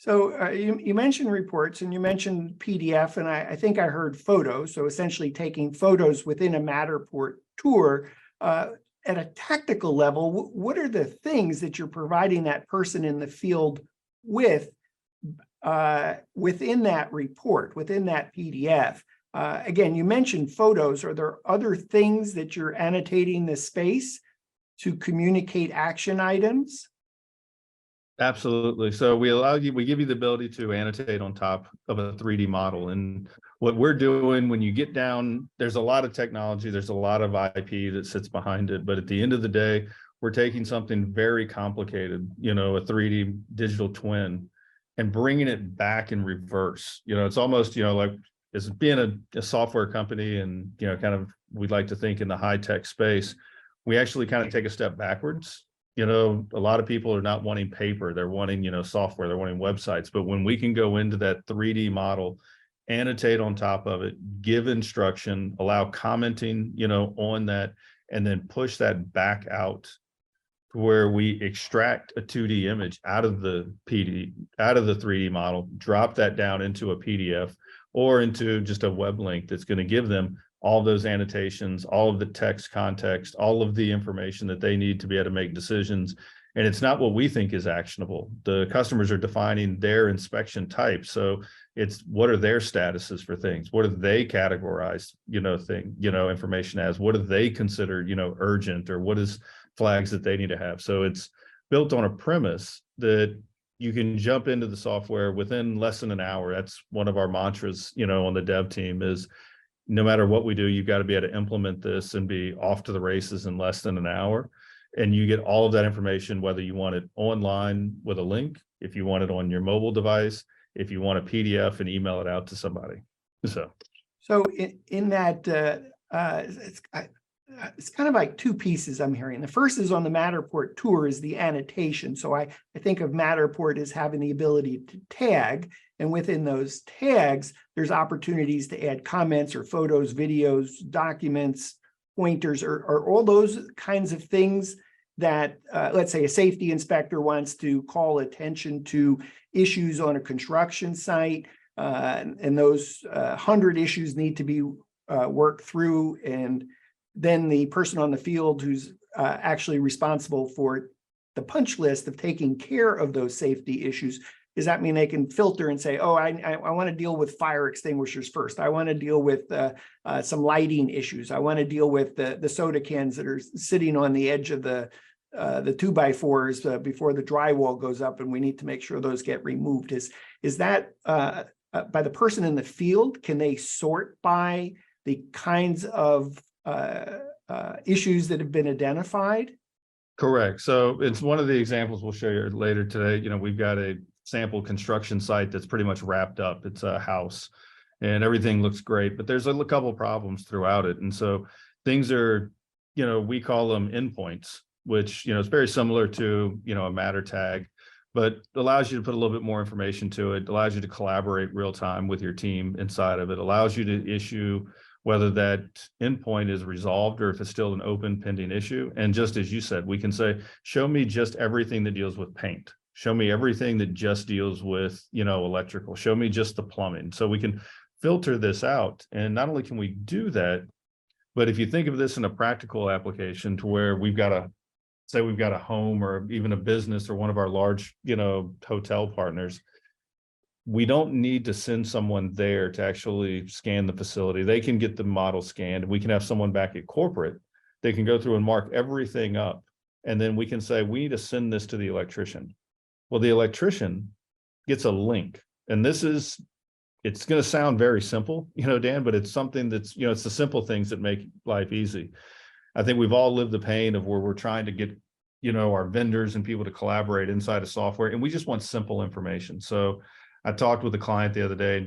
So you mentioned reports and you mentioned PDF, and I think I heard photos. So essentially taking photos within a Matterport tour. At a tactical level, what are the things that you're providing that person in the field with within that report, within that PDF? Again, you mentioned photos. Are there other things that you're annotating the space to communicate action items? Absolutely. So we give you the ability to annotate on top of a 3D model. And what we're doing when you get down, there's a lot of technology, there's a lot of IP that sits behind it. But at the end of the day, we're taking something very complicated, a 3D digital twin, and bringing it back in reverse. It's almost, like as being a software company and, kind of, we'd like to think in the high tech space, we actually kind of take a step backwards. A lot of people are not wanting paper, they're wanting, software, they're wanting websites. But when we can go into that 3D model, annotate on top of it, give instruction, allow commenting, on that, and then push that back out to where we extract a 2D image out of the 3D model, drop that down into a PDF or into just a web link that's going to give them all those annotations, all of the text context, all of the information that they need to be able to make decisions. And it's not what we think is actionable. The customers are defining their inspection type. So it's what are their statuses for things? What do they categorize, information as? What do they consider, urgent, or what is flags that they need to have? So it's built on a premise that you can jump into the software within less than an hour. That's one of our mantras, on the dev team is, no matter what we do, you've got to be able to implement this and be off to the races in less than an hour. And you get all of that information, whether you want it online with a link, if you want it on your mobile device, if you want a PDF and email it out to somebody. So in that, it's kind of like two pieces I'm hearing. The first is on the Matterport tour is the annotation. So I think of Matterport as having the ability to tag, and within those tags, there's opportunities to add comments or photos, videos, documents, pointers, or all those kinds of things that, let's say a safety inspector wants to call attention to issues on a construction site, and those 100 issues need to be worked through, and then the person on the field who's actually responsible for the punch list of taking care of those safety issues. Does that mean they can filter and say, oh, I want to deal with fire extinguishers first. I want to deal with some lighting issues. I want to deal with the soda cans that are sitting on the edge of the 2x4s before the drywall goes up, and we need to make sure those get removed. Is that by the person in the field? Can they sort by the kinds of issues that have been identified? Correct. So it's one of the examples we'll show you later today. We've got a sample construction site that's pretty much wrapped up. It's a house and everything looks great, but there's a couple of problems throughout it. And so things are, we call them endpoints, which, is very similar to, a matter tag, but allows you to put a little bit more information to it, allows you to collaborate real time with your team inside of it, allows you to issue whether that endpoint is resolved or if it's still an open pending issue. And just as you said, we can say, show me just everything that deals with paint. Show me everything that just deals with, electrical. Show me just the plumbing. So we can filter this out. And not only can we do that, but if you think of this in a practical application to where we've got a home or even a business or one of our large, hotel partners, we don't need to send someone there to actually scan the facility. They can get the model scanned. We can have someone back at corporate. They can go through and mark everything up. And then we can say, we need to send this to the electrician. Well, the electrician gets a link. And it's going to sound very simple, Dan, but it's something that's, it's the simple things that make life easy. I think we've all lived the pain of where we're trying to get, our vendors and people to collaborate inside of software, and we just want simple information. So I talked with a client the other day,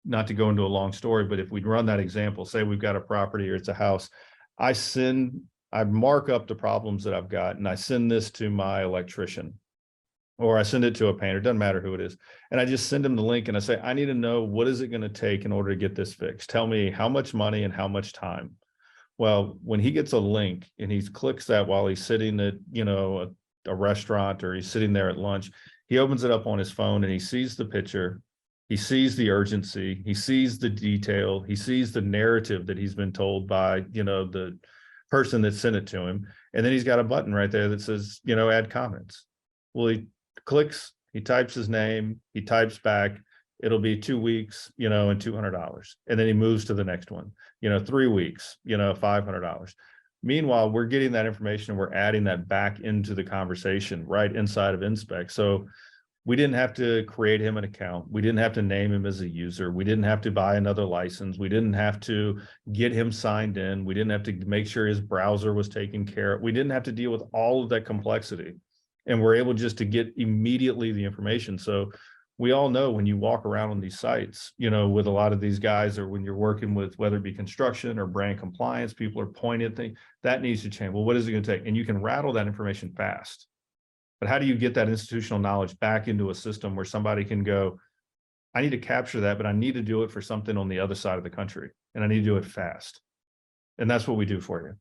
not to go into a long story, but if we'd run that example, say we've got a property or it's a house, I mark up the problems that I've got and I send this to my electrician, or I send it to a painter, doesn't matter who it is. And I just send them the link and I say, I need to know, what is it going to take in order to get this fixed? Tell me how much money and how much time. Well, when he gets a link and he clicks that while he's sitting at, a restaurant or he's sitting there at lunch, He opens it up on his phone and he sees the picture. He sees the urgency. He sees the detail. He sees the narrative that he's been told by, the person that sent it to him. And then he's got a button right there that says, add comments. Well, he clicks, he types his name, he types back, it'll be 2 weeks, and $200. And then he moves to the next one, 3 weeks, $500. Meanwhile, we're getting that information and we're adding that back into the conversation right inside of NSPECT. So we didn't have to create him an account. We didn't have to name him as a user. We didn't have to buy another license. We didn't have to get him signed in. We didn't have to make sure his browser was taken care of. We didn't have to deal with all of that complexity. And we're able just to get immediately the information. So we all know when you walk around on these sites, with a lot of these guys, or when you're working with, whether it be construction or brand compliance, people are pointing at things that needs to change. Well, what is it going to take? And you can rattle that information fast. But how do you get that institutional knowledge back into a system where somebody can go, I need to capture that, but I need to do it for something on the other side of the country, and I need to do it fast. And that's what we do for you.